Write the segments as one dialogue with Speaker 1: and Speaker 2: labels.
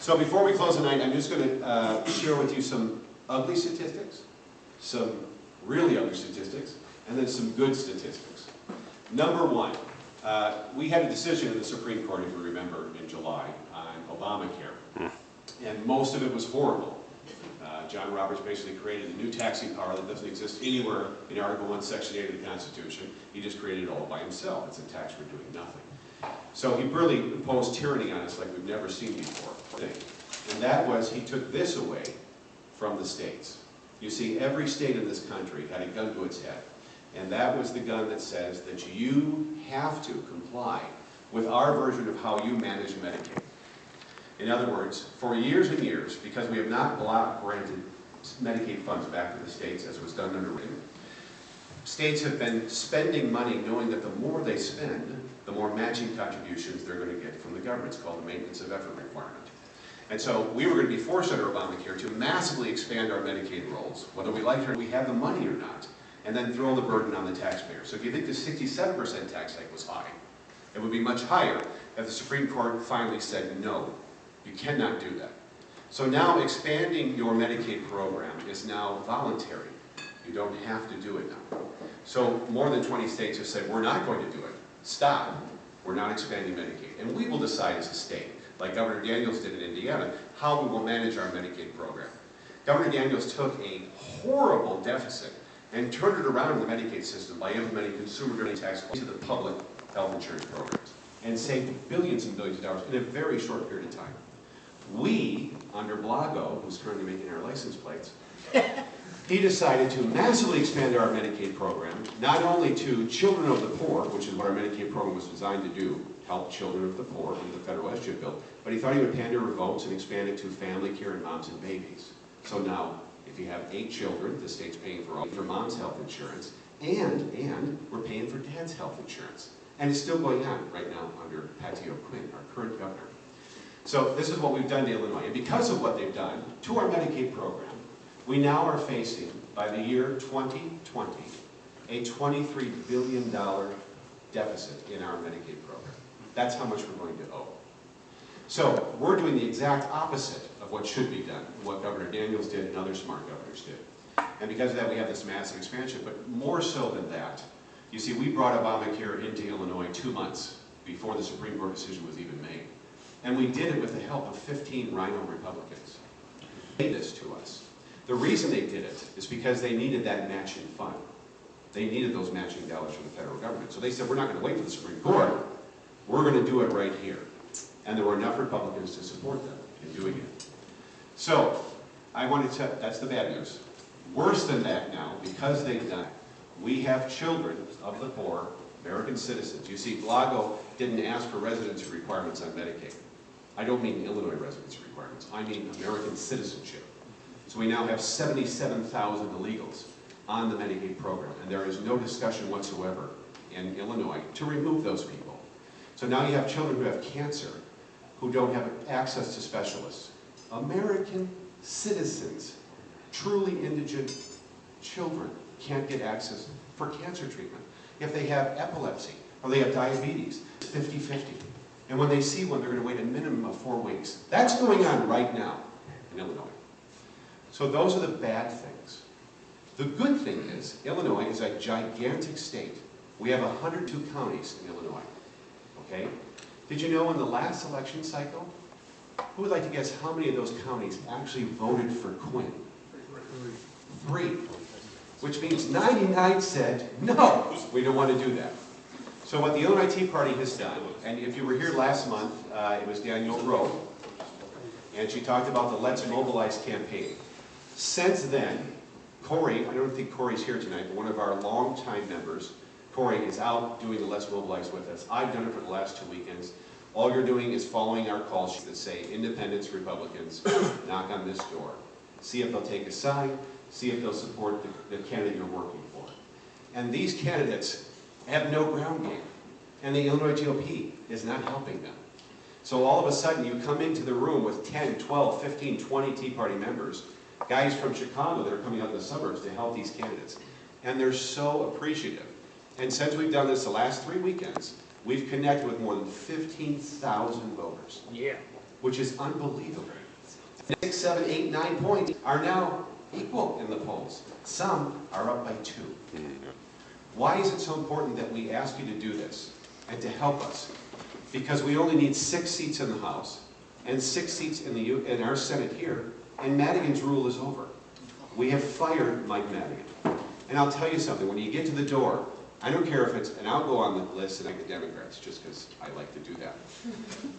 Speaker 1: So before we close tonight, I'm just going to share with you some ugly statistics, some really ugly statistics, and then some good statistics. Number one, we had a decision in the Supreme Court, if you remember, in July on Obamacare. And most of it was horrible. John Roberts basically created a new taxing power that doesn't exist anywhere in Article 1, Section 8 of the Constitution. He just created it all by himself. It's a tax for doing nothing. So he really imposed tyranny on us like we've never seen before. And that was, he took this away from the states. You see, every state in this country had a gun to its head. And that was the gun that says that you have to comply with our version of how you manage Medicaid. In other words, for years and years, because we have not block-granted Medicaid funds back to the states as was done under Reagan, states have been spending money knowing that the more they spend, the more matching contributions they're going to get from the government. It's called the maintenance of effort requirement. And so we were going to be forced under Obamacare to massively expand our Medicaid rolls, whether we liked it or we had the money or not, and then throw the burden on the taxpayer. So if you think the 67% tax hike was high, it would be much higher if the Supreme Court finally said no. You cannot do that. So now expanding your Medicaid program is now voluntary. You don't have to do it now. So more than 20 states have said, we're not going to do it. Stop. We're not expanding Medicaid. And we will decide as a state, like Governor Daniels did in Indiana, how we will manage our Medicaid program. Governor Daniels took a horrible deficit and turned it around in the Medicaid system by implementing consumer-driven tax to the public health insurance programs and saved billions and billions of dollars in a very short period of time. We, under Blago, who's currently making our license plates, he decided to massively expand our Medicaid program, not only to children of the poor, which is what our Medicaid program was designed to do, help children of the poor under the federal SCHIP bill, but he thought he would pander to votes and expand it to family care and moms and babies. So now, if you have 8 children, the state's paying for mom's health insurance, and we're paying for dad's health insurance. And it's still going on right now under Patty O'Quinn, our current governor. So this is what we've done to Illinois. And because of what they've done to our Medicaid program, we now are facing, by the year 2020, a $23 billion deficit in our Medicaid program. That's how much we're going to owe. So we're doing the exact opposite of what should be done, what Governor Daniels did and other smart governors did. And because of that, we have this massive expansion. But more so than that, you see, we brought Obamacare into Illinois 2 months before the Supreme Court decision was even made. And we did it with the help of 15 Rhino Republicans. They did this to us. The reason they did it is because they needed that matching fund. They needed those matching dollars from the federal government. So they said, we're not going to wait for the Supreme Court. We're going to do it right here. And there were enough Republicans to support them in doing it. So I wanted to, that's the bad news. Worse than that now, because they've done it, we have children of the poor, American citizens. You see, Blago didn't ask for residency requirements on Medicaid. I don't mean Illinois residency requirements. I mean American citizenship. So we now have 77,000 illegals on the Medicaid program, and there is no discussion whatsoever in Illinois to remove those people. So now you have children who have cancer who don't have access to specialists. American citizens, truly indigent children, can't get access for cancer treatment. If they have epilepsy or they have diabetes, it's 50-50. And when they see one, they're going to wait a minimum of 4 weeks. That's going on right now in Illinois. So those are the bad things. The good thing is, Illinois is a gigantic state. We have 102 counties in Illinois. Okay? Did you know in the last election cycle, who would like to guess how many of those counties actually voted for Quinn? 3. Which means 99 said, no, we don't want to do that. So what the Illinois Tea Party has done, and if you were here last month, it was Danielle Rowe, and she talked about the Let's Mobilize campaign. Since then, Corey, I don't think Corey's here tonight, but one of our longtime members, Corey, is out doing the Let's Mobilize with us. I've done it for the last 2 weekends. All you're doing is following our call sheets that say, independents, Republicans, knock on this door. See if they'll take a sign, see if they'll support the candidate you're working for. And these candidates have no ground game, and the Illinois GOP is not helping them. So all of a sudden you come into the room with 10, 12, 15, 20 Tea Party members, guys from Chicago that are coming out in the suburbs to help these candidates. And they're so appreciative. And since we've done this the last 3 weekends, we've connected with more than 15,000 voters.
Speaker 2: Yeah.
Speaker 1: which is unbelievable. 6, 7, 8, 9 points are now equal in the polls. Some are up by 2. Why is it so important that we ask you to do this and to help us? Because we only need 6 seats in the House and 6 seats in our Senate here, and Madigan's rule is over. We have fired Mike Madigan. And I'll tell you something, when you get to the door, I don't care if it's, and I'll go on the list and I get Democrats, just because I like to do that.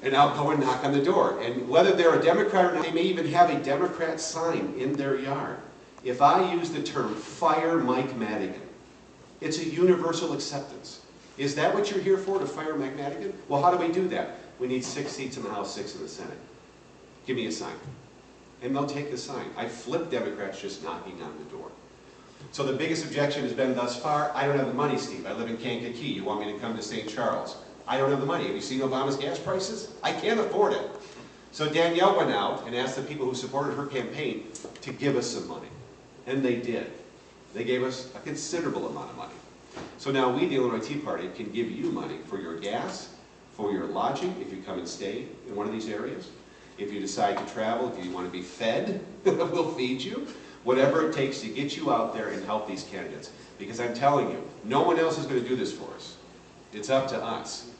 Speaker 1: And I'll go and knock on the door. And whether they're a Democrat or not, they may even have a Democrat sign in their yard. If I use the term, fire Mike Madigan, it's a universal acceptance. Is that what you're here for, to fire Mike Madigan? Well, how do we do that? We need 6 seats in the House, 6 in the Senate. Give me a sign. And they'll take the sign. I flip Democrats just knocking on the door. So the biggest objection has been thus far, I don't have the money, Steve. I live in Kankakee. You want me to come to St. Charles? I don't have the money. Have you seen Obama's gas prices? I can't afford it. So Danielle went out and asked the people who supported her campaign to give us some money. And they did. They gave us a considerable amount of money. So now we, the Illinois Tea Party, can give you money for your gas, for your lodging, if you come and stay in one of these areas. If you decide to travel, if you want to be fed, we'll feed you. Whatever it takes to get you out there and help these candidates. Because I'm telling you, no one else is going to do this for us. It's up to us.